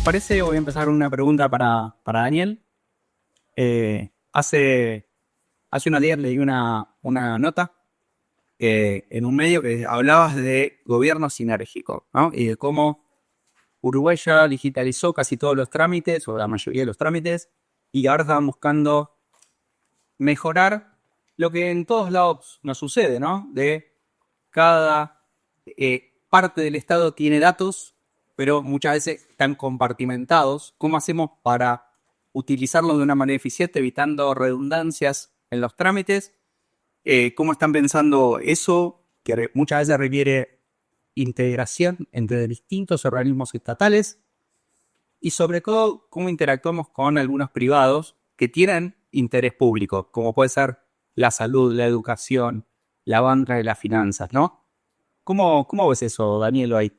les parece, voy a empezar con una pregunta para Daniel. Hace unos días leí una nota en un medio que hablabas de gobierno sinérgico, ¿no? Y de cómo Uruguay ya digitalizó casi todos los trámites, o la mayoría de los trámites, y ahora estaban buscando mejorar lo que en todos lados nos sucede, ¿no? De cada parte del Estado tiene datos, pero muchas veces están compartimentados. ¿Cómo hacemos para utilizarlos de una manera eficiente, evitando redundancias en los trámites? ¿Cómo están pensando eso? Que muchas veces requiere integración entre distintos organismos estatales y sobre todo cómo interactuamos con algunos privados que tienen interés público, como puede ser la salud, la educación, la banca de las finanzas, ¿no? ¿Cómo ves eso, Daniel, ahí?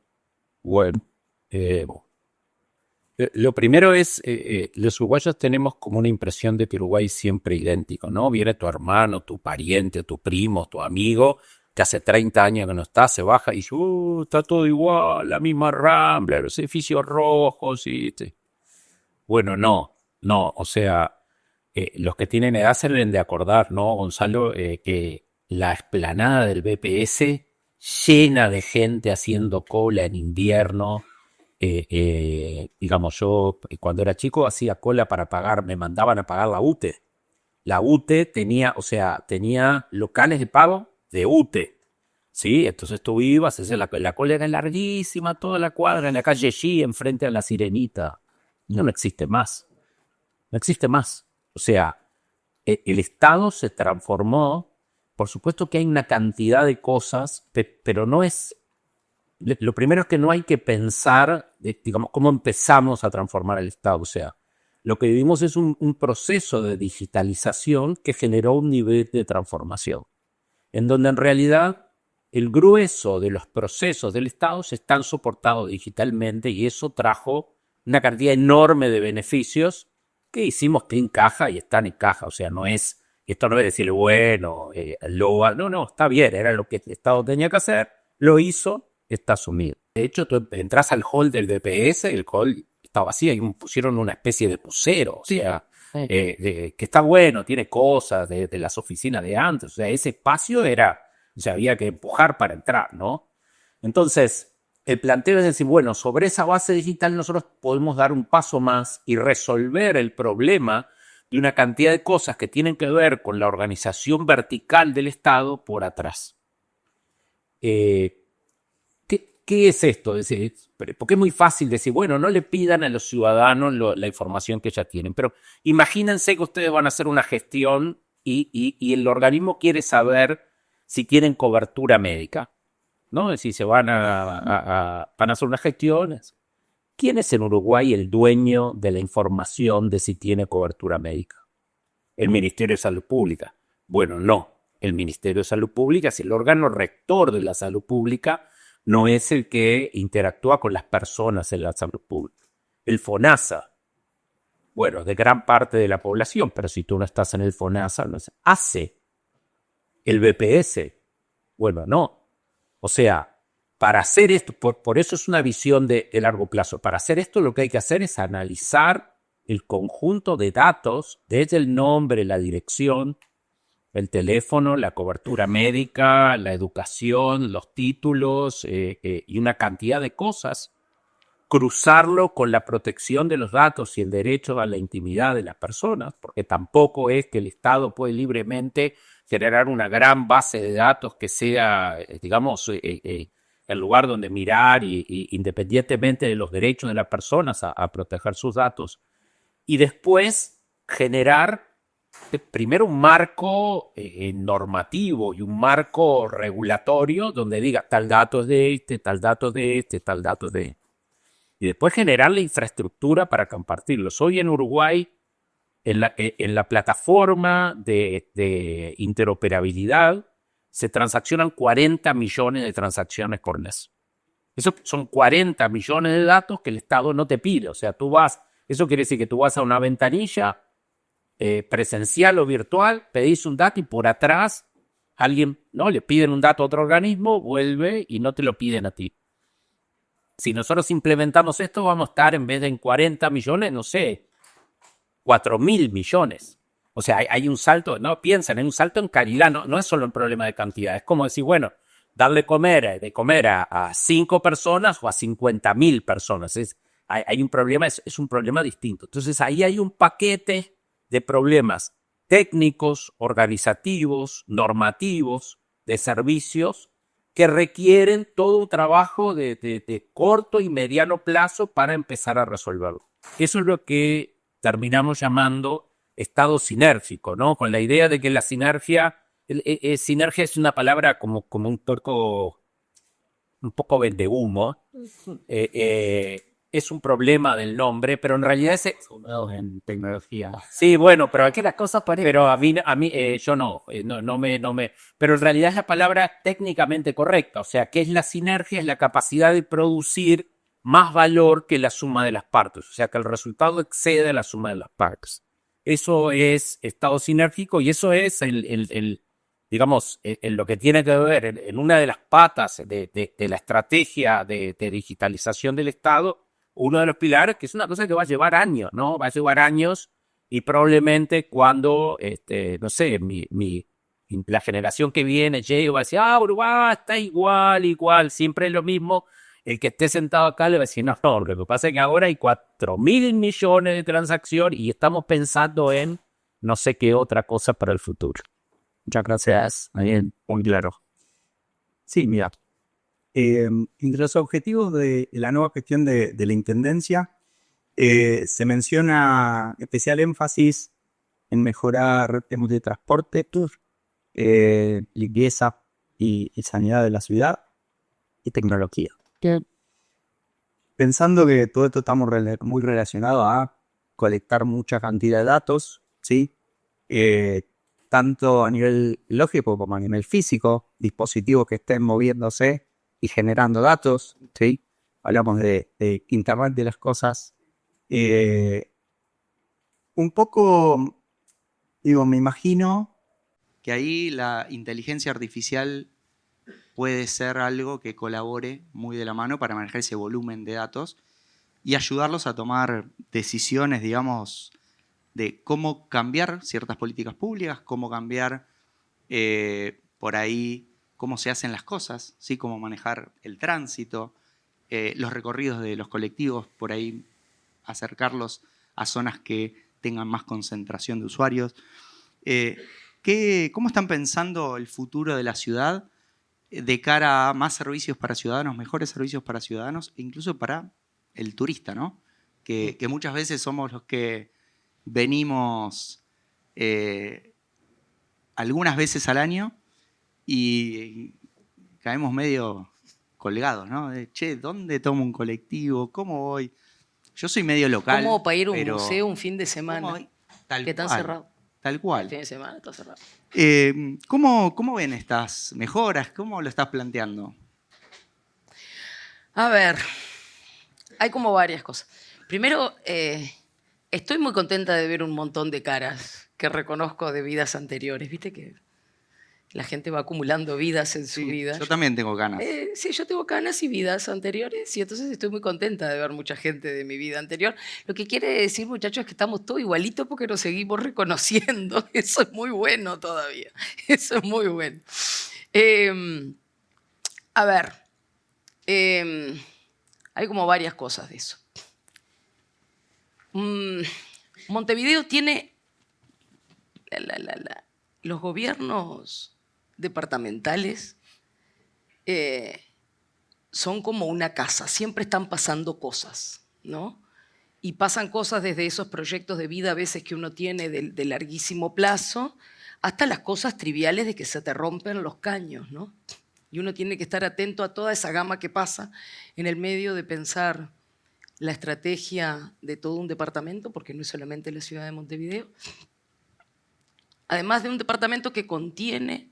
Bueno, lo primero es, los uruguayos tenemos como una impresión de que Uruguay es siempre idéntico, ¿no? Viene tu hermano, tu pariente, tu primo, tu amigo, que hace 30 años que no está, se baja y dice, está todo igual, la misma Rambla, los edificios rojos y... Bueno, no, o sea, los que tienen edad se deben de acordar, ¿no, Gonzalo? Que la explanada del BPS llena de gente haciendo cola en invierno. Digamos, yo cuando era chico hacía cola para pagar, me mandaban a pagar la UTE. La UTE tenía, o sea, tenía locales de pago de UTE. Sí, entonces tú ibas, la cola era larguísima, toda la cuadra, en la calle G, enfrente a la Sirenita. No existe más. No existe más. O sea, el Estado se transformó. Por supuesto que hay una cantidad de cosas, pero no es... Lo primero es que no hay que pensar, digamos, cómo empezamos a transformar el Estado. O sea, lo que vivimos es un proceso de digitalización que generó un nivel de transformación, en donde en realidad el grueso de los procesos del Estado se están soportados digitalmente y eso trajo una cantidad enorme de beneficios que hicimos que encaja y están en caja. O sea, esto no es decir, bueno, no, está bien, era lo que el Estado tenía que hacer, lo hizo, está asumido. De hecho, tú entras al hall del DPS, el hall está vacío y pusieron una especie de pusero, o sea, que está bueno, tiene cosas de las oficinas de antes, o sea, ese espacio había que empujar para entrar, ¿no? Entonces, el planteo es decir, bueno, sobre esa base digital nosotros podemos dar un paso más y resolver el problema de una cantidad de cosas que tienen que ver con la organización vertical del Estado por atrás. ¿Qué es esto? Porque es muy fácil decir, bueno, no le pidan a los ciudadanos la información que ya tienen, pero imagínense que ustedes van a hacer una gestión y el organismo quiere saber si tienen cobertura médica, ¿no? Es decir, van a hacer unas gestiones. ¿Quién es en Uruguay el dueño de la información de si tiene cobertura médica? El Ministerio de Salud Pública. Bueno, no. El Ministerio de Salud Pública es el órgano rector de la salud pública, no es el que interactúa con las personas en la salud pública. El FONASA, bueno, de gran parte de la población, pero si tú no estás en el FONASA, no sé, hace el BPS. Bueno, no. O sea, para hacer esto, por eso es una visión de largo plazo. Para hacer esto lo que hay que hacer es analizar el conjunto de datos, desde el nombre, la dirección, el teléfono, la cobertura médica, la educación, los títulos y una cantidad de cosas, cruzarlo con la protección de los datos y el derecho a la intimidad de las personas, porque tampoco es que el Estado puede libremente generar una gran base de datos que sea, digamos, el lugar donde mirar y independientemente de los derechos de las personas a proteger sus datos. Y después generar primero un marco normativo y un marco regulatorio donde diga tal dato es de este, tal dato es de este, tal dato es de este. Y después generar la infraestructura para compartirlos. Hoy en Uruguay, en la plataforma de interoperabilidad, se transaccionan 40 millones de transacciones por mes. Eso son 40 millones de datos que el Estado no te pide. O sea, eso quiere decir que tú vas a una ventanilla presencial o virtual, pedís un dato y por atrás alguien, ¿no? Le piden un dato a otro organismo, vuelve y no te lo piden a ti. Si nosotros implementamos esto, vamos a estar en vez de en 40 millones, no sé, 4.000 millones. O sea, hay un salto, no piensen, hay un salto en calidad, no es solo un problema de cantidad, es como decir, bueno, darle de comer a 5 personas o a 50.000 personas. Hay un problema, es un problema distinto. Entonces ahí hay un paquete de problemas técnicos, organizativos, normativos, de servicios que requieren todo un trabajo de corto y mediano plazo para empezar a resolverlo. Eso es lo que terminamos llamando estado sinérgico, ¿no? Con la idea de que la sinergia, sinergia es una palabra como un poco vendehumo, es un problema del nombre, pero en realidad es En tecnología. sí, bueno, pero aquí las cosas parecen, pero a mí yo no me, pero en realidad es la palabra técnicamente correcta, o sea, ¿qué es la sinergia? Es la capacidad de producir más valor que la suma de las partes, o sea, que el resultado excede la suma de las partes. Eso es estado sinérgico y eso es digamos, en lo que tiene que ver en una de las patas de la estrategia de digitalización del Estado, uno de los pilares, que es una cosa que va a llevar años, ¿no? Va a llevar años y probablemente cuando, no sé, la generación que viene llegue va a decir, Uruguay está igual, siempre es lo mismo. El que esté sentado acá le va a decir, no, lo que pasa es que ahora hay 4.000 millones de transacciones y estamos pensando en no sé qué otra cosa para el futuro. Muchas gracias, Daniel. Muy claro. Sí, mira. Entre los objetivos de la nueva gestión de la Intendencia, se menciona especial énfasis en mejorar temas de transporte, limpieza y sanidad de la ciudad y tecnología. Pensando que todo esto está muy relacionado a colectar mucha cantidad de datos, ¿sí? Tanto a nivel lógico como a nivel físico, dispositivos que estén moviéndose y generando datos, ¿sí? Hablamos de Internet de las cosas. Un poco, digo, me imagino que ahí la inteligencia artificial puede ser algo que colabore muy de la mano para manejar ese volumen de datos y ayudarlos a tomar decisiones, digamos, de cómo cambiar ciertas políticas públicas, cómo cambiar por ahí cómo se hacen las cosas, ¿sí? Cómo manejar el tránsito, los recorridos de los colectivos, por ahí acercarlos a zonas que tengan más concentración de usuarios. ¿Cómo están pensando el futuro de la ciudad de cara a más servicios para ciudadanos, mejores servicios para ciudadanos e incluso para el turista, ¿no? Que muchas veces somos los que venimos algunas veces al año y caemos medio colgados, ¿no? Che, ¿dónde tomo un colectivo? ¿Cómo voy? Yo soy medio local. ¿Cómo para ir a un pero museo un fin de semana? Tal Que están cual, cerrados. Tal El cual. fin de semana está cerrado. ¿Cómo ven estas mejoras? ¿Cómo lo estás planteando? A ver, hay como varias cosas. Primero, estoy muy contenta de ver un montón de caras que reconozco de vidas anteriores. ¿Viste que la gente va acumulando vidas en su vida? Yo también tengo ganas. Sí, yo tengo canas y vidas anteriores y entonces estoy muy contenta de ver mucha gente de mi vida anterior. Lo que quiere decir, muchachos, es que estamos todos igualitos porque nos seguimos reconociendo. Eso es muy bueno todavía. Eso es muy bueno. A ver, hay como varias cosas de eso. Montevideo tiene los gobiernos departamentales son como una casa, siempre están pasando cosas, ¿no? Y pasan cosas desde esos proyectos de vida a veces que uno tiene de larguísimo plazo hasta las cosas triviales de que se te rompen los caños, ¿no? Y uno tiene que estar atento a toda esa gama que pasa en el medio de pensar la estrategia de todo un departamento, porque no es solamente la ciudad de Montevideo, además de un departamento que contiene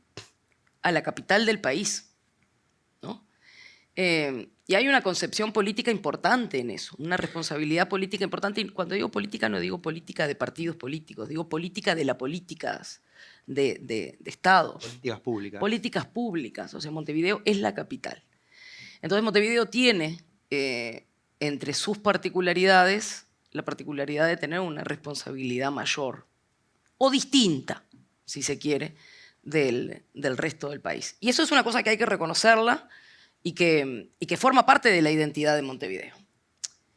a la capital del país, ¿no? Y hay una concepción política importante en eso, una responsabilidad política importante. Y cuando digo política, no digo política de partidos políticos, digo política de las políticas de Estado. Políticas públicas. Políticas públicas, o sea, Montevideo es la capital. Entonces Montevideo tiene entre sus particularidades, la particularidad de tener una responsabilidad mayor o distinta, si se quiere, del resto del país. Y eso es una cosa que hay que reconocerla y que forma parte de la identidad de Montevideo.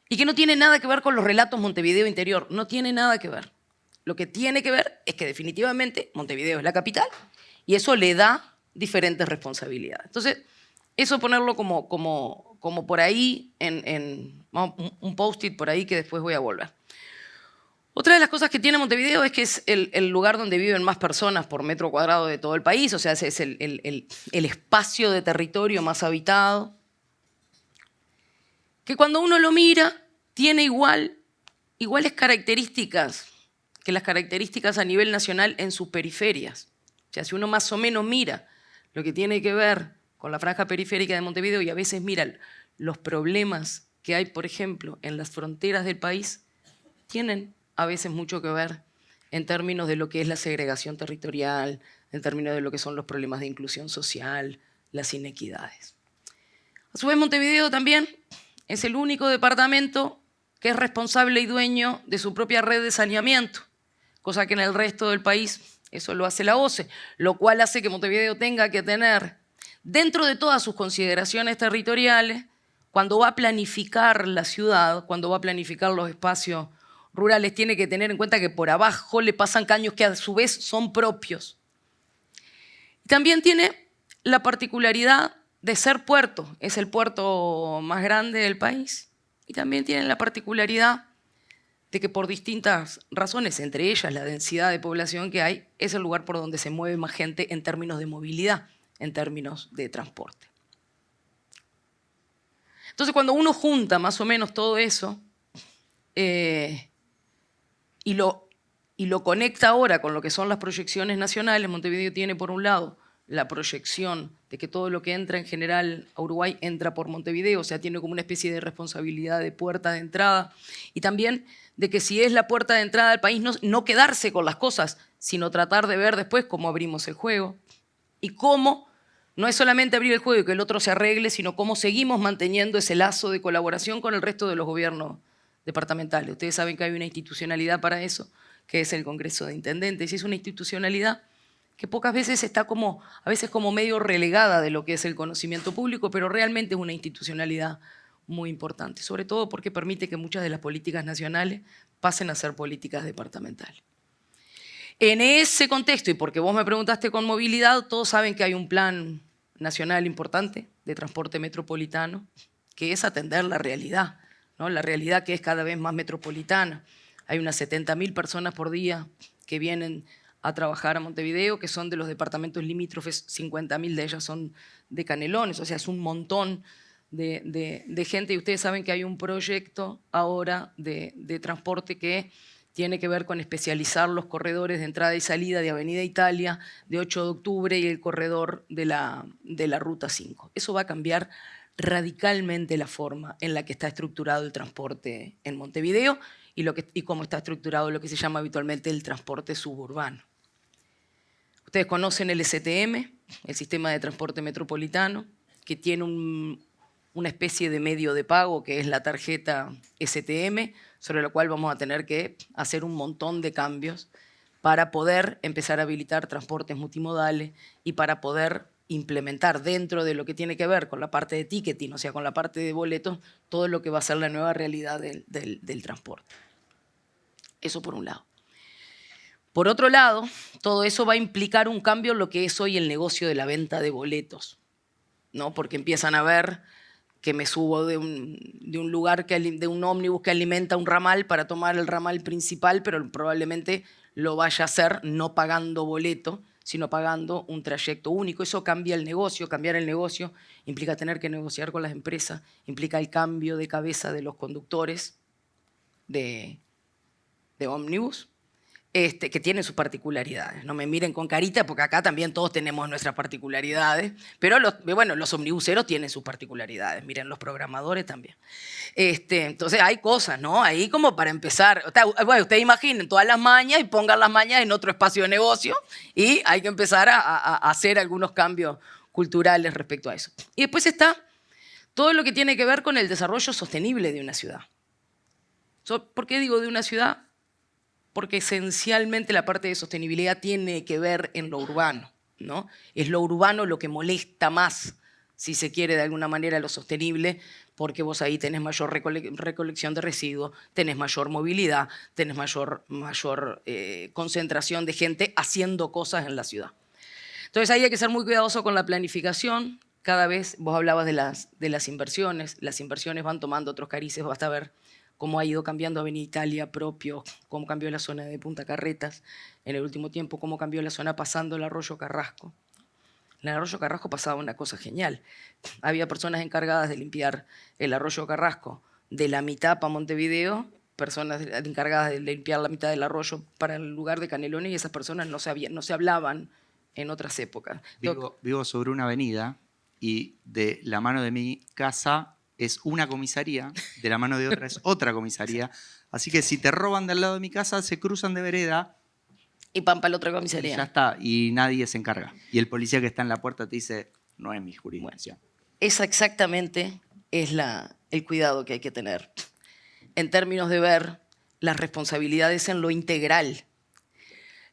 Y que no tiene nada que ver con los relatos Montevideo interior, no tiene nada que ver. Lo que tiene que ver es que definitivamente Montevideo es la capital y eso le da diferentes responsabilidades. Entonces, eso ponerlo como por ahí, un post-it por ahí que después voy a volver. Otra de las cosas que tiene Montevideo es que es el lugar donde viven más personas por metro cuadrado de todo el país, o sea, es el espacio de territorio más habitado, que cuando uno lo mira tiene iguales características que las características a nivel nacional en sus periferias. O sea, si uno más o menos mira lo que tiene que ver con la franja periférica de Montevideo y a veces mira los problemas que hay, por ejemplo, en las fronteras del país, tienen a veces mucho que ver en términos de lo que es la segregación territorial, en términos de lo que son los problemas de inclusión social, las inequidades. A su vez, Montevideo también es el único departamento que es responsable y dueño de su propia red de saneamiento, cosa que en el resto del país eso lo hace la OCE, lo cual hace que Montevideo tenga que tener, dentro de todas sus consideraciones territoriales, cuando va a planificar la ciudad, cuando va a planificar los espacios rurales, tiene que tener en cuenta que por abajo le pasan caños que a su vez son propios. También tiene la particularidad de ser puerto, es el puerto más grande del país, y también tiene la particularidad de que por distintas razones, entre ellas la densidad de población que hay, es el lugar por donde se mueve más gente en términos de movilidad, en términos de transporte. Entonces, cuando uno junta más o menos todo eso y lo conecta ahora con lo que son las proyecciones nacionales, Montevideo tiene por un lado la proyección de que todo lo que entra en general a Uruguay entra por Montevideo, o sea, tiene como una especie de responsabilidad de puerta de entrada, y también de que si es la puerta de entrada al país, no quedarse con las cosas, sino tratar de ver después cómo abrimos el juego y cómo no es solamente abrir el juego y que el otro se arregle, sino cómo seguimos manteniendo ese lazo de colaboración con el resto de los gobiernos departamentales. Ustedes saben que hay una institucionalidad para eso, que es el Congreso de Intendentes, y es una institucionalidad que pocas veces está a veces como medio relegada de lo que es el conocimiento público, pero realmente es una institucionalidad muy importante, sobre todo porque permite que muchas de las políticas nacionales pasen a ser políticas departamentales. En ese contexto, y porque vos me preguntaste con movilidad, todos saben que hay un plan nacional importante de transporte metropolitano, que es atender la realidad, ¿no? La realidad que es cada vez más metropolitana. Hay unas 70.000 personas por día que vienen a trabajar a Montevideo, que son de los departamentos limítrofes, 50.000 de ellas son de Canelones, o sea, es un montón de gente, y ustedes saben que hay un proyecto ahora de transporte que tiene que ver con especializar los corredores de entrada y salida de Avenida Italia, de 8 de octubre y el corredor de la Ruta 5. Eso va a cambiar radicalmente la forma en la que está estructurado el transporte en Montevideo y cómo está estructurado lo que se llama habitualmente el transporte suburbano. Ustedes conocen el STM, el Sistema de Transporte Metropolitano, que tiene una especie de medio de pago que es la tarjeta STM, sobre la cual vamos a tener que hacer un montón de cambios para poder empezar a habilitar transportes multimodales y para poder implementar dentro de lo que tiene que ver con la parte de ticketing, o sea, con la parte de boletos, todo lo que va a ser la nueva realidad del transporte. Eso por un lado. Por otro lado, todo eso va a implicar un cambio en lo que es hoy el negocio de la venta de boletos, ¿no? Porque empiezan a ver que me subo de un lugar, de un ómnibus que alimenta un ramal para tomar el ramal principal, pero probablemente lo vaya a hacer no pagando boleto, sino pagando un trayecto único. Eso cambia el negocio. Cambiar el negocio implica tener que negociar con las empresas, implica el cambio de cabeza de los conductores de ómnibus, que tienen sus particularidades. No me miren con carita, porque acá también todos tenemos nuestras particularidades, pero los omnibuseros tienen sus particularidades, miren, los programadores también. Entonces hay cosas, ¿no? Ahí como para empezar, bueno, ustedes imaginen todas las mañas y pongan las mañas en otro espacio de negocio y hay que empezar a hacer algunos cambios culturales respecto a eso. Y después está todo lo que tiene que ver con el desarrollo sostenible de una ciudad. ¿Por qué digo de una ciudad? Porque esencialmente la parte de sostenibilidad tiene que ver en lo urbano, ¿no? Es lo urbano lo que molesta más, si se quiere de alguna manera, lo sostenible, porque vos ahí tenés mayor recolección de residuos, tenés mayor movilidad, tenés mayor concentración de gente haciendo cosas en la ciudad. Entonces ahí hay que ser muy cuidadoso con la planificación. Cada vez, vos hablabas de las inversiones, las inversiones van tomando otros carices, basta ver cómo ha ido cambiando Avenida Italia propio, cómo cambió la zona de Punta Carretas en el último tiempo, cómo cambió la zona pasando el Arroyo Carrasco. En el Arroyo Carrasco pasaba una cosa genial. Había personas encargadas de limpiar el Arroyo Carrasco de la mitad para Montevideo, personas encargadas de limpiar la mitad del arroyo para el lugar de Canelones, y esas personas no se hablaban en otras épocas. Vivo sobre una avenida y de la mano de mi casa es una comisaría, de la mano de otra es otra comisaría. Así que si te roban del lado de mi casa, se cruzan de vereda. Y pan para la otra Y comisaría. ya está, y nadie se encarga. Y el policía que está en la puerta te dice, no es mi jurisdicción. Esa exactamente es el cuidado que hay que tener en términos de ver las responsabilidades en lo integral.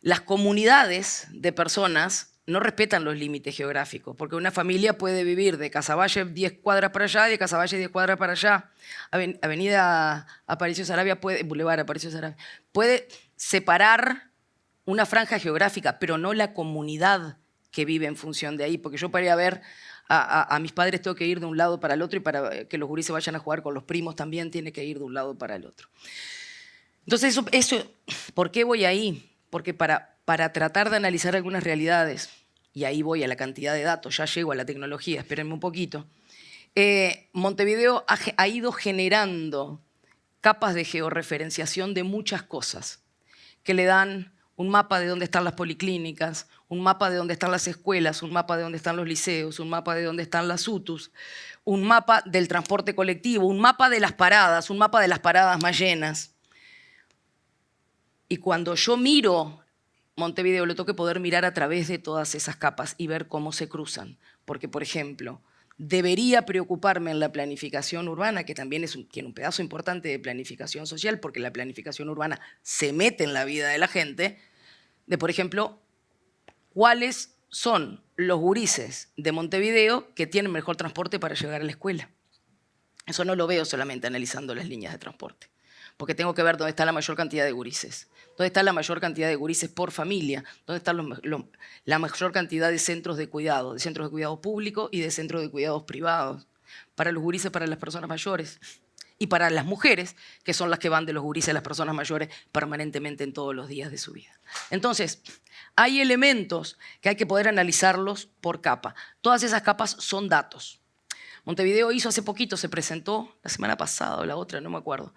Las comunidades de personas no respetan los límites geográficos, porque una familia puede vivir de Casaballe 10 cuadras para allá y de Casaballe 10 cuadras para allá. Avenida Aparicio Saravia Boulevard Aparicio Saravia, puede separar una franja geográfica, pero no la comunidad que vive en función de ahí, porque yo para ir a ver a mis padres tengo que ir de un lado para el otro, y para que los gurises vayan a jugar con los primos también tiene que ir de un lado para el otro. Entonces, ¿por qué voy ahí? Porque para tratar de analizar algunas realidades, y ahí voy a la cantidad de datos, ya llego a la tecnología, espérenme un poquito, Montevideo ha ido generando capas de georreferenciación de muchas cosas que le dan un mapa de dónde están las policlínicas, un mapa de dónde están las escuelas, un mapa de dónde están los liceos, un mapa de dónde están las UTUS, un mapa del transporte colectivo, un mapa de las paradas, un mapa de las paradas más llenas. Y cuando yo miro Montevideo, lo tengo que poder mirar a través de todas esas capas y ver cómo se cruzan. Porque, por ejemplo, debería preocuparme en la planificación urbana, que también tiene un pedazo importante de planificación social, porque la planificación urbana se mete en la vida de la gente, de, por ejemplo, cuáles son los gurises de Montevideo que tienen mejor transporte para llegar a la escuela. Eso no lo veo solamente analizando las líneas de transporte, porque tengo que ver dónde está la mayor cantidad de gurises, dónde está la mayor cantidad de gurises por familia, dónde está la mayor cantidad de centros de cuidado públicos y de centros de cuidados privados, para los gurises, para las personas mayores, y para las mujeres, que son las que van de los gurises a las personas mayores permanentemente en todos los días de su vida. Entonces, hay elementos que hay que poder analizarlos por capa. Todas esas capas son datos. Montevideo hizo hace poquito, se presentó la semana pasada o la otra, no me acuerdo,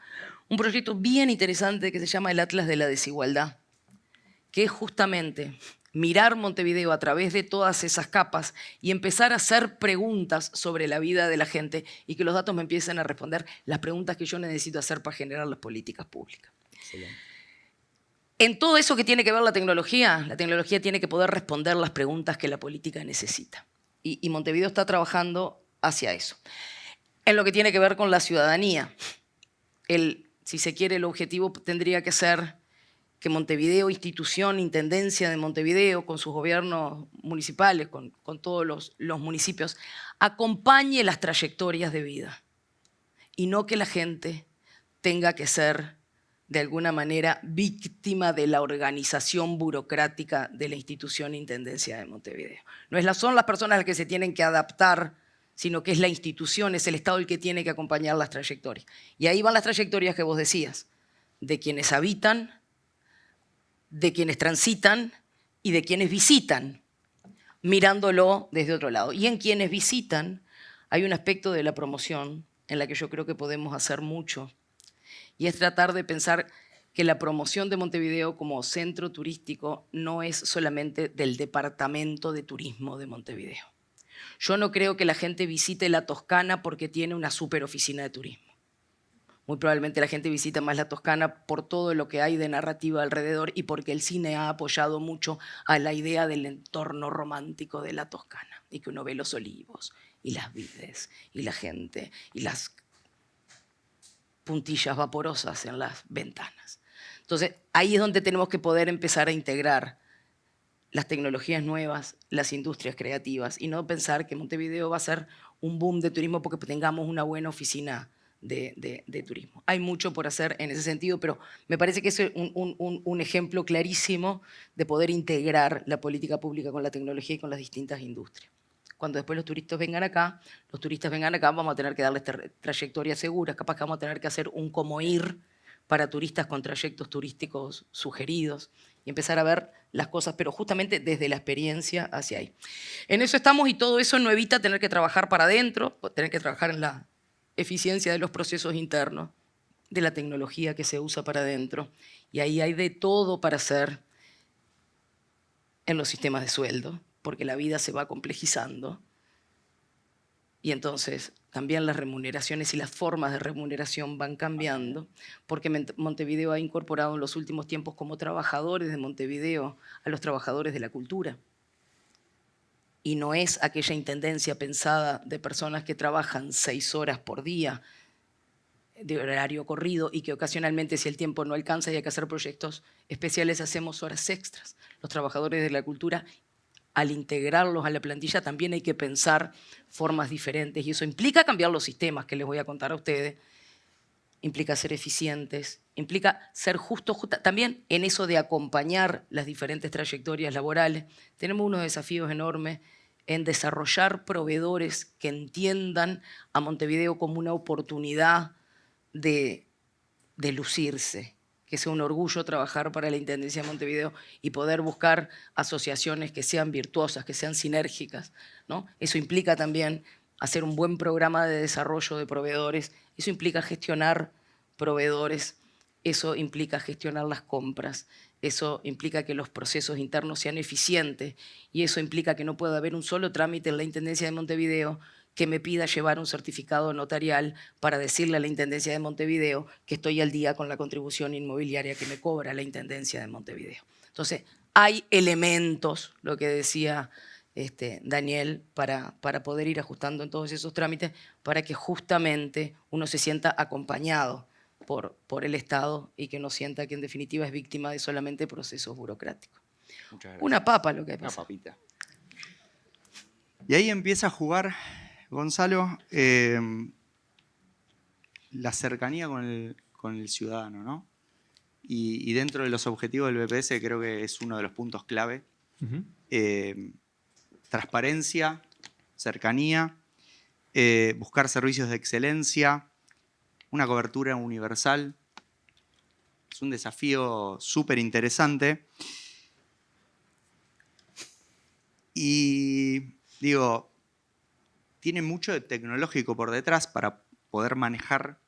un proyecto bien interesante que se llama el Atlas de la Desigualdad, que es justamente mirar Montevideo a través de todas esas capas y empezar a hacer preguntas sobre la vida de la gente y que los datos me empiecen a responder las preguntas que yo necesito hacer para generar las políticas públicas. Excelente. En todo eso que tiene que ver la tecnología tiene que poder responder las preguntas que la política necesita. Y Montevideo está trabajando hacia eso. En lo que tiene que ver con la ciudadanía, si se quiere, el objetivo tendría que ser que Montevideo, institución, intendencia de Montevideo, con sus gobiernos municipales, con todos los municipios, acompañe las trayectorias de vida y no que la gente tenga que ser, de alguna manera, víctima de la organización burocrática de la institución Intendencia de Montevideo. No son las personas las que se tienen que adaptar, sino que es la institución, es el Estado el que tiene que acompañar las trayectorias. Y ahí van las trayectorias que vos decías, de quienes habitan, de quienes transitan y de quienes visitan, mirándolo desde otro lado. Y en quienes visitan hay un aspecto de la promoción en la que yo creo que podemos hacer mucho, y es tratar de pensar que la promoción de Montevideo como centro turístico no es solamente del Departamento de Turismo de Montevideo. Yo no creo que la gente visite la Toscana porque tiene una super oficina de turismo. Muy probablemente la gente visita más la Toscana por todo lo que hay de narrativa alrededor y porque el cine ha apoyado mucho a la idea del entorno romántico de la Toscana y que uno ve los olivos y las vides y la gente y las puntillas vaporosas en las ventanas. Entonces, ahí es donde tenemos que poder empezar a integrar las tecnologías nuevas, las industrias creativas y no pensar que Montevideo va a ser un boom de turismo porque tengamos una buena oficina de turismo. Hay mucho por hacer en ese sentido, pero me parece que es un ejemplo clarísimo de poder integrar la política pública con la tecnología y con las distintas industrias. Cuando después los turistas vengan acá, vamos a tener que darles trayectorias seguras, capaz que vamos a tener que hacer un cómo ir para turistas con trayectos turísticos sugeridos y empezar a ver las cosas, pero justamente desde la experiencia hacia ahí. En eso estamos y todo eso no evita tener que trabajar para adentro, tener que trabajar en la eficiencia de los procesos internos, de la tecnología que se usa para adentro. Y ahí hay de todo para hacer en los sistemas de sueldo, porque la vida se va complejizando. Y entonces también las remuneraciones y las formas de remuneración van cambiando, porque Montevideo ha incorporado en los últimos tiempos como trabajadores de Montevideo a los trabajadores de la cultura. Y no es aquella intendencia pensada de personas que trabajan 6 horas por día de horario corrido y que ocasionalmente, si el tiempo no alcanza y hay que hacer proyectos especiales, hacemos horas extras. Los trabajadores de la cultura, al integrarlos a la plantilla, también hay que pensar formas diferentes y eso implica cambiar los sistemas que les voy a contar a ustedes, implica ser eficientes, implica ser justos, también en eso de acompañar las diferentes trayectorias laborales. Tenemos unos desafíos enormes en desarrollar proveedores que entiendan a Montevideo como una oportunidad de lucirse, que sea un orgullo trabajar para la Intendencia de Montevideo y poder buscar asociaciones que sean virtuosas, que sean sinérgicas, ¿no? Eso implica también hacer un buen programa de desarrollo de proveedores, eso implica gestionar proveedores, eso implica gestionar las compras, eso implica que los procesos internos sean eficientes y eso implica que no pueda haber un solo trámite en la Intendencia de Montevideo que me pida llevar un certificado notarial para decirle a la Intendencia de Montevideo que estoy al día con la contribución inmobiliaria que me cobra la Intendencia de Montevideo. Entonces, hay elementos, lo que decía Daniel, para poder ir ajustando en todos esos trámites, para que justamente uno se sienta acompañado por el Estado y que no sienta que en definitiva es víctima de solamente procesos burocráticos. Muchas gracias. Una papa lo que pasa. Una papita. Y ahí empieza a jugar, Gonzalo, la cercanía con el ciudadano, ¿no? Y dentro de los objetivos del BPS creo que es uno de los puntos clave. Transparencia, cercanía, buscar servicios de excelencia, una cobertura universal. Es un desafío súper interesante. Y digo, tiene mucho de tecnológico por detrás para poder manejar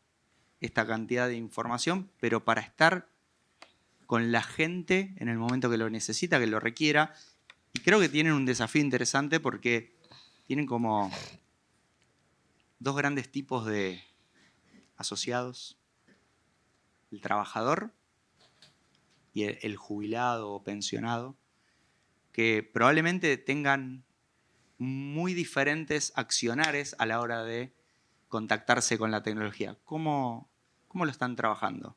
esta cantidad de información, pero para estar con la gente en el momento que lo necesita, que lo requiera. Y creo que tienen un desafío interesante porque tienen como 2 grandes tipos de asociados. El trabajador y el jubilado o pensionado, que probablemente tengan muy diferentes accionares a la hora de contactarse con la tecnología. ¿Cómo lo están trabajando?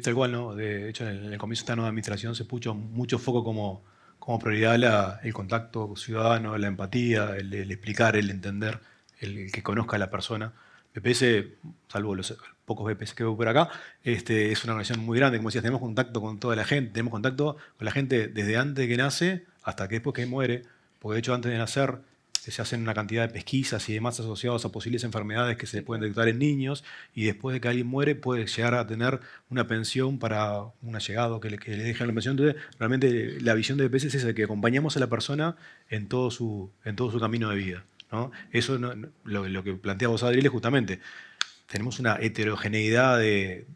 Tal cual, ¿no? De hecho, en el comienzo de esta nueva administración se puso mucho foco como prioridad el contacto ciudadano, la empatía, el explicar, el entender, el que conozca a la persona. BPS, salvo los pocos BPS que veo por acá, es una organización muy grande. Como decías, tenemos contacto con toda la gente, tenemos contacto con la gente desde antes de que nace hasta que después que muere, porque de hecho antes de nacer se hacen una cantidad de pesquisas y demás asociados a posibles enfermedades que se pueden detectar en niños y después de que alguien muere puede llegar a tener una pensión para un allegado que le dejan la pensión. Entonces, realmente la visión de BPS es esa, que acompañamos a la persona en todo su camino de vida, ¿no? Eso lo que plantea vos, Adriel, es justamente, tenemos una heterogeneidad de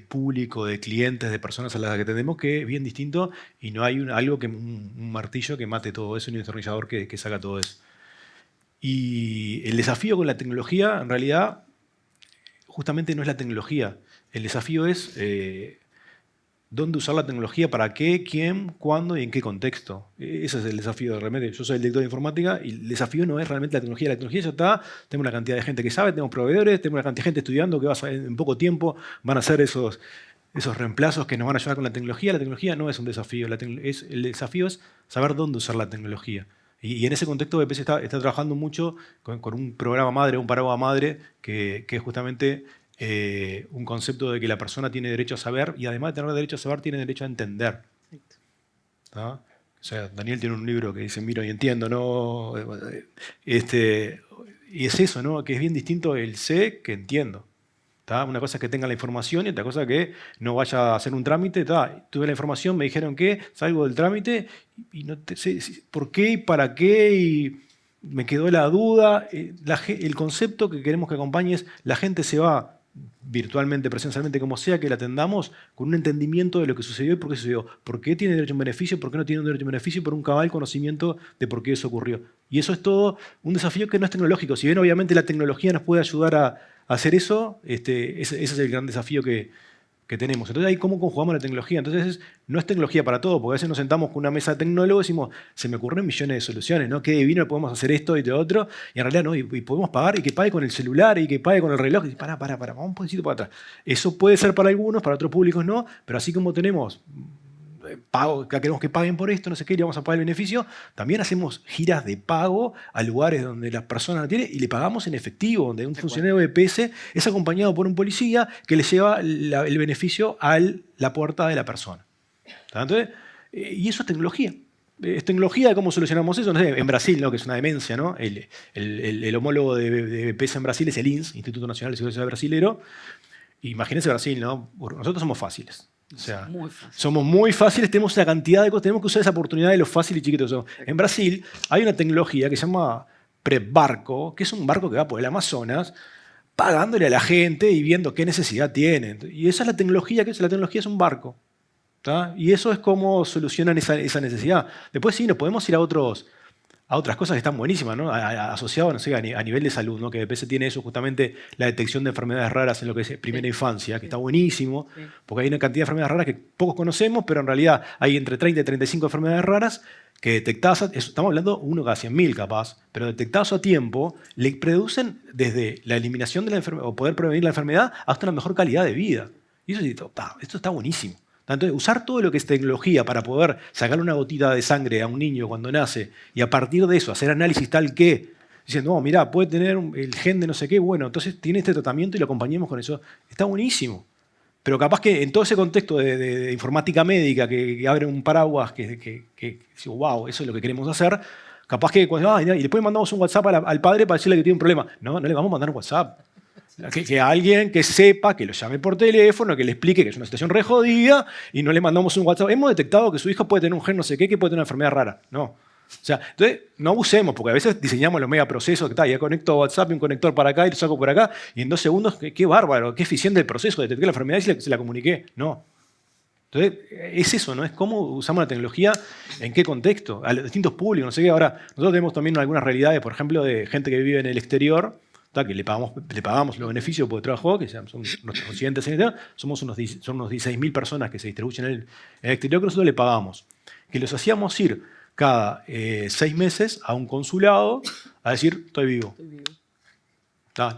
público, de clientes, de personas a las que atendemos que es bien distinto y no hay algo que un martillo que mate todo eso ni un destornillador que saca todo eso. Y el desafío con la tecnología, en realidad, justamente no es la tecnología. El desafío es dónde usar la tecnología, para qué, quién, cuándo y en qué contexto. Ese es el desafío realmente. Yo soy el director de informática y el desafío no es realmente la tecnología. La tecnología ya está, tenemos una cantidad de gente que sabe, tenemos proveedores, tenemos una cantidad de gente estudiando que en poco tiempo van a hacer esos reemplazos que nos van a ayudar con la tecnología. La tecnología no es un desafío. El desafío es saber dónde usar la tecnología. Y en ese contexto BPS está trabajando mucho con un programa madre, un paraguas madre, que es justamente un concepto de que la persona tiene derecho a saber y además de tener derecho a saber, tiene derecho a entender. ¿No? O sea, Daniel tiene un libro que dice miro y entiendo, ¿no? Y es eso, ¿no? Que es bien distinto el sé que entiendo. ¿Tá? Una cosa es que tenga la información y otra cosa es que no vaya a hacer un trámite. ¿Tá? Tuve la información, me dijeron que salgo del trámite y no sé por qué y para qué y me quedó la duda. El concepto que queremos que acompañe es la gente se va virtualmente, presencialmente, como sea que la atendamos, con un entendimiento de lo que sucedió y por qué sucedió. ¿Por qué tiene derecho a un beneficio? ¿Por qué no tiene un derecho a un beneficio? Por un cabal conocimiento de por qué eso ocurrió. Y eso es todo un desafío que no es tecnológico. Si bien obviamente la tecnología nos puede ayudar a hacer eso, ese es el gran desafío que tenemos. Entonces ahí cómo conjugamos la tecnología. Entonces no es tecnología para todo, porque a veces nos sentamos con una mesa de tecnólogos y decimos, se me ocurren millones de soluciones, ¿no? Qué divino, podemos hacer esto y lo otro, y en realidad no, y podemos pagar y que pague con el celular y que pague con el reloj. Y para, vamos un poquito para atrás. Eso puede ser para algunos, para otros públicos no, pero así como tenemos pago, que queremos que paguen por esto, no sé qué, y le vamos a pagar el beneficio, también hacemos giras de pago a lugares donde la persona no tiene y le pagamos en efectivo, donde un funcionario de BPS es acompañado por un policía que le lleva el beneficio a la puerta de la persona. Entonces, y eso es tecnología. Es tecnología de cómo solucionamos eso. No sé, en Brasil, ¿no? Que es una demencia, ¿no? El homólogo de BPS en Brasil es el INS, Instituto Nacional de Seguridad Brasilero. Imagínense Brasil, ¿no? Nosotros somos fáciles. O sea, somos muy fáciles, tenemos una cantidad de cosas, tenemos que usar esa oportunidad de lo fácil y chiquito que somos. En Brasil hay una tecnología que se llama Prebarco, que es un barco que va por el Amazonas, pagándole a la gente y viendo qué necesidad tienen. Y esa es la tecnología, que es la tecnología es un barco. ¿Tá? Y eso es cómo solucionan esa necesidad. Después sí, nos podemos ir a otras cosas que están buenísimas, ¿no? Asociado, no sé, a nivel de salud, ¿no? Que BPS tiene eso, justamente la detección de enfermedades raras en lo que es primera infancia, que está buenísimo, porque hay una cantidad de enfermedades raras que pocos conocemos, pero en realidad hay entre 30 y 35 enfermedades raras que detectadas, estamos hablando uno cada 100.000 capaz, pero detectados a tiempo, le producen desde la eliminación de la enfermedad o poder prevenir la enfermedad hasta una mejor calidad de vida. Y eso esto está buenísimo. Entonces, usar todo lo que es tecnología para poder sacar una gotita de sangre a un niño cuando nace y a partir de eso hacer análisis tal que, diciendo, no, mirá, puede tener el gen de no sé qué, bueno, entonces tiene este tratamiento y lo acompañemos con eso. Está buenísimo. Pero capaz que en todo ese contexto de informática médica que abre un paraguas que digo, wow, eso es lo que queremos hacer, capaz que y después mandamos un WhatsApp al padre para decirle que tiene un problema. No le vamos a mandar un WhatsApp. Que alguien que sepa, que lo llame por teléfono, que le explique que es una situación re jodida y no le mandamos un WhatsApp. Hemos detectado que su hijo puede tener un gen no sé qué, que puede tener una enfermedad rara. No. O sea, entonces no abusemos, porque a veces diseñamos los megaprocesos, que está, ya conecto a WhatsApp y un conector para acá y lo saco por acá, y en 2 segundos, qué bárbaro, qué eficiente el proceso, detecté la enfermedad y se la comuniqué. No. Entonces, es eso, ¿no? Es cómo usamos la tecnología, en qué contexto, a los distintos públicos, no sé qué. Ahora, nosotros tenemos también algunas realidades, por ejemplo, de gente que vive en el exterior, que le pagamos los beneficios por el trabajo, que son nuestros residentes, son unos 16.000 personas que se distribuyen en el exterior que nosotros le pagamos. Que los hacíamos ir cada 6 meses a un consulado a decir, estoy vivo.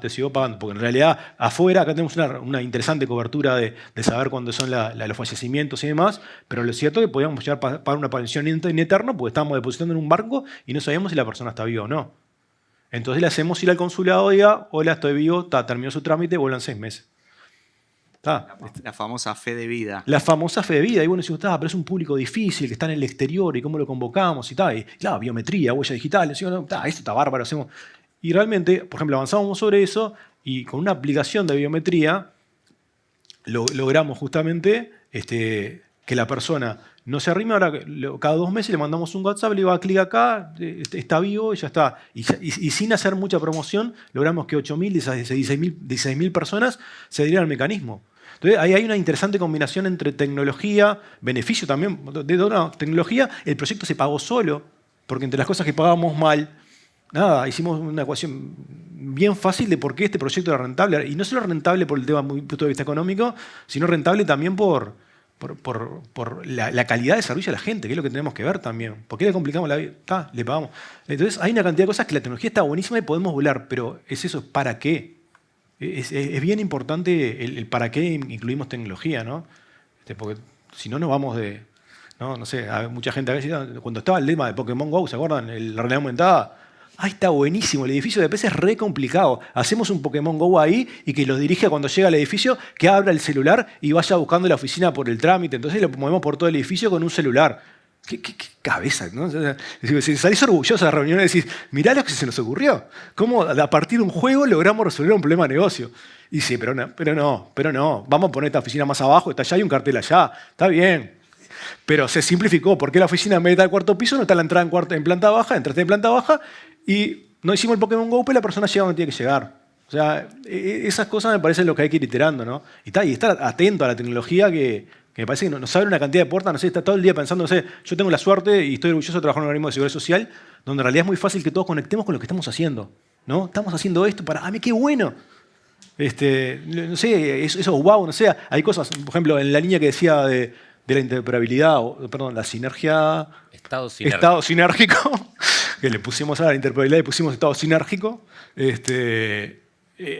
Te sigo pagando, porque en realidad afuera acá tenemos una interesante cobertura de saber cuándo son los fallecimientos y demás, pero lo cierto es que podíamos llegar a pagar una pensión in eterno porque estábamos depositando en un barco y no sabíamos si la persona está viva o no. Entonces le hacemos ir al consulado y diga, hola, estoy vivo, terminó su trámite, vuelvan 6 meses. La famosa fe de vida. La famosa fe de vida. Y bueno, si pero es un público difícil, que está en el exterior, y cómo lo convocamos, y tal. Y la biometría, huella digital, esto está bárbaro. Hacemos. Y realmente, por ejemplo, avanzamos sobre eso, y con una aplicación de biometría logramos justamente que la persona no se arrime. Ahora, cada 2 meses le mandamos un WhatsApp, le digo, clic acá, está vivo y ya está. Y sin hacer mucha promoción, logramos que 8.000 de 16.000 personas se adhieran al mecanismo. Entonces, ahí hay una interesante combinación entre tecnología, beneficio también de una tecnología. El proyecto se pagó solo, porque entre las cosas que pagábamos mal, nada, hicimos una ecuación bien fácil de por qué este proyecto era rentable. Y no solo rentable por el tema muy punto de vista económico, sino rentable también por la calidad de servicio a la gente, que es lo que tenemos que ver también. ¿Por qué le complicamos la vida? Le pagamos. Entonces hay una cantidad de cosas que la tecnología está buenísima y podemos volar, pero es eso, ¿para qué? Es bien importante el para qué incluimos tecnología, ¿no? Porque si no nos vamos de... No sé, hay mucha gente acá, cuando estaba el tema de Pokémon GO, ¿se acuerdan? La realidad aumentada. Está buenísimo, el edificio de PS es re complicado. Hacemos un Pokémon GO ahí y que lo dirija cuando llega al edificio, que abra el celular y vaya buscando la oficina por el trámite. Entonces lo movemos por todo el edificio con un celular. ¿Qué cabeza, ¿no? O sea, si salís orgulloso de la reunión y decís, mirá lo que se nos ocurrió. Cómo a partir de un juego logramos resolver un problema de negocio. Y sí, pero no. Vamos a poner esta oficina más abajo, está allá, hay un cartel allá. Está bien. Pero se simplificó. ¿Por qué la oficina en vez de estar al cuarto piso no está la entrada en planta baja? Entraste en planta baja y no hicimos el Pokémon GO, pero la persona llega donde tiene que llegar. O sea, esas cosas me parecen lo que hay que ir iterando, ¿no? Y estar atento a la tecnología que me parece que nos abre una cantidad de puertas. No sé, está todo el día pensando, no sé, yo tengo la suerte y estoy orgulloso de trabajar en un organismo de seguridad social donde en realidad es muy fácil que todos conectemos con lo que estamos haciendo, ¿no? Estamos haciendo esto para, ¡ah, qué bueno! No sé, eso wow, no sé, hay cosas, por ejemplo, en la línea que decía de la interoperabilidad, la sinergia... Estado sinérgico, que le pusimos a la interoperabilidad y pusimos estado sinérgico.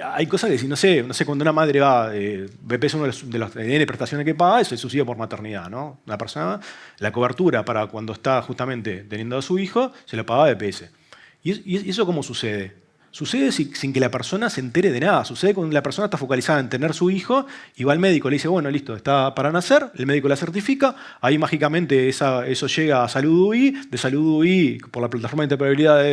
Hay cosas que si no sé, cuando una madre va, BP es uno de las N prestaciones que paga, eso es subsidio por maternidad, ¿no? Una persona, la cobertura para cuando está justamente teniendo a su hijo, se la paga BPS. ¿Y eso cómo sucede? Sucede sin que la persona se entere de nada. Sucede cuando la persona está focalizada en tener su hijo y va al médico, le dice, bueno, listo, está para nacer, el médico la certifica, ahí mágicamente eso llega a Salud UI, de Salud UI, por la plataforma de interoperabilidad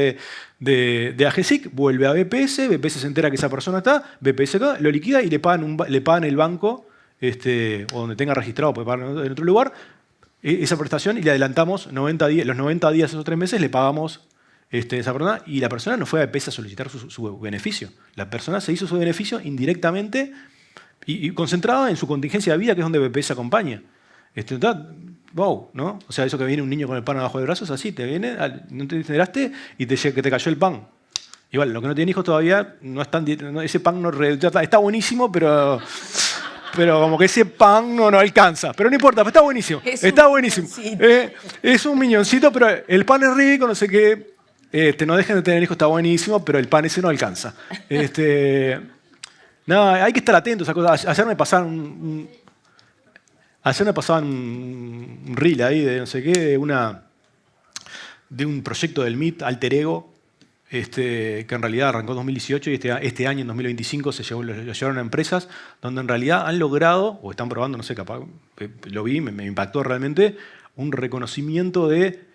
de AGESIC, vuelve a BPS, BPS se entera que esa persona está, BPS acá, lo liquida y le pagan el banco, o donde tenga registrado, puede pagar en otro lugar, esa prestación y le adelantamos 90 días, los 90 días, esos 3 meses, le pagamos esa persona, y la persona no fue a BPS a solicitar su beneficio. La persona se hizo su beneficio indirectamente y concentrada en su contingencia de vida, que es donde BPS acompaña. Wow, ¿no? O sea, eso que viene un niño con el pan abajo del brazo es así, te viene, no te enteraste y que te cayó el pan. Igual, lo que no tienen hijos todavía, ese pan no está buenísimo, pero como que ese pan no alcanza. Pero no importa, está buenísimo. Está buenísimo. Es un miñoncito, pero el pan es rico, no sé qué. No dejen de tener hijos, está buenísimo, pero el pan ese no alcanza. Nada, hay que estar atentos a cosas. Ayer me pasaban un reel ahí de no sé qué, de un proyecto del MIT, Alter Ego, que en realidad arrancó en 2018 y este año, en 2025, lo llevaron a empresas donde en realidad han logrado, o están probando, no sé, capaz, lo vi, me impactó realmente, un reconocimiento de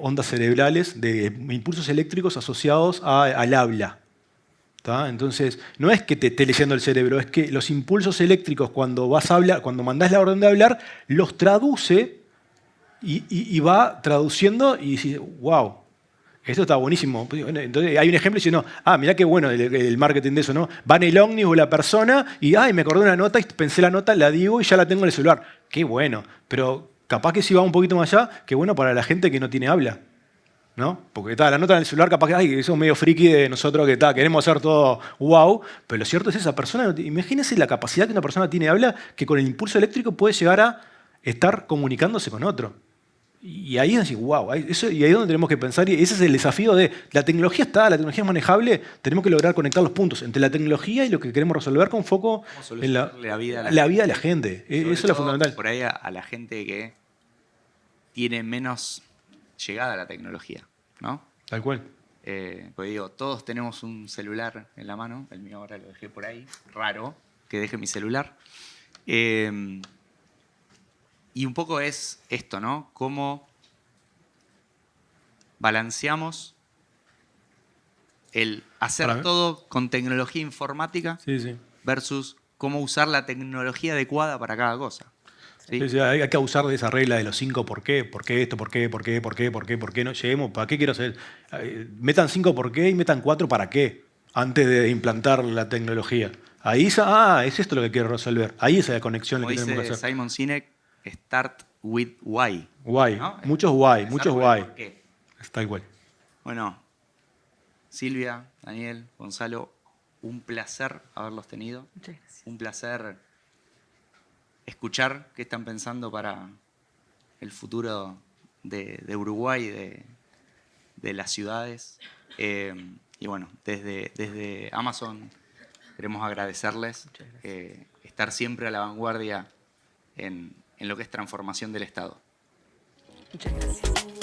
ondas cerebrales, de impulsos eléctricos asociados al habla. ¿Tá? Entonces, no es que te esté leyendo el cerebro, es que los impulsos eléctricos cuando vas a hablar, cuando mandás la orden de hablar, los traduce y va traduciendo y dices, wow, esto está buenísimo. Entonces hay un ejemplo y dice, no, mirá qué bueno el marketing de eso, ¿no? Va en el ómnibus la persona y me acordé de una nota y pensé la nota, la digo y ya la tengo en el celular. Qué bueno, pero capaz que si va un poquito más allá, qué bueno para la gente que no tiene habla, ¿no? Porque la nota en el celular capaz que eso es medio friki de nosotros que queremos hacer todo wow, pero lo cierto es esa persona, imagínense la capacidad que una persona tiene de habla que con el impulso eléctrico puede llegar a estar comunicándose con otro. Y ahí es así, wow, y ahí es donde tenemos que pensar, y ese es el desafío de la tecnología la tecnología es manejable, tenemos que lograr conectar los puntos entre la tecnología y lo que queremos resolver con foco en la vida de la gente. Eso es lo fundamental. Por ahí a la gente que tiene menos llegada a la tecnología, ¿no? Tal cual. Pues digo, todos tenemos un celular en la mano, el mío ahora lo dejé por ahí, raro que deje mi celular. Y un poco es esto, ¿no? Cómo balanceamos el hacer todo con tecnología informática versus cómo usar la tecnología adecuada para cada cosa. ¿Sí? Hay que abusar de esa regla de los 5 por qué esto, por qué no lleguemos, ¿para qué quiero hacer? Metan 5 por qué y metan 4 para qué, antes de implantar la tecnología. Ahí es esto lo que quiero resolver. Ahí esa conexión como que tenemos que dice hacer. Simon Sinek, start with why. Why, ¿no? muchos why. ¿Por qué? Está igual. Bueno, Silvia, Daniel, Gonzalo, un placer haberlos tenido. Muchas gracias. Un placer escuchar qué están pensando para el futuro de Uruguay, de las ciudades. Y bueno, desde Amazon queremos agradecerles estar siempre a la vanguardia en lo que es transformación del Estado. Muchas gracias.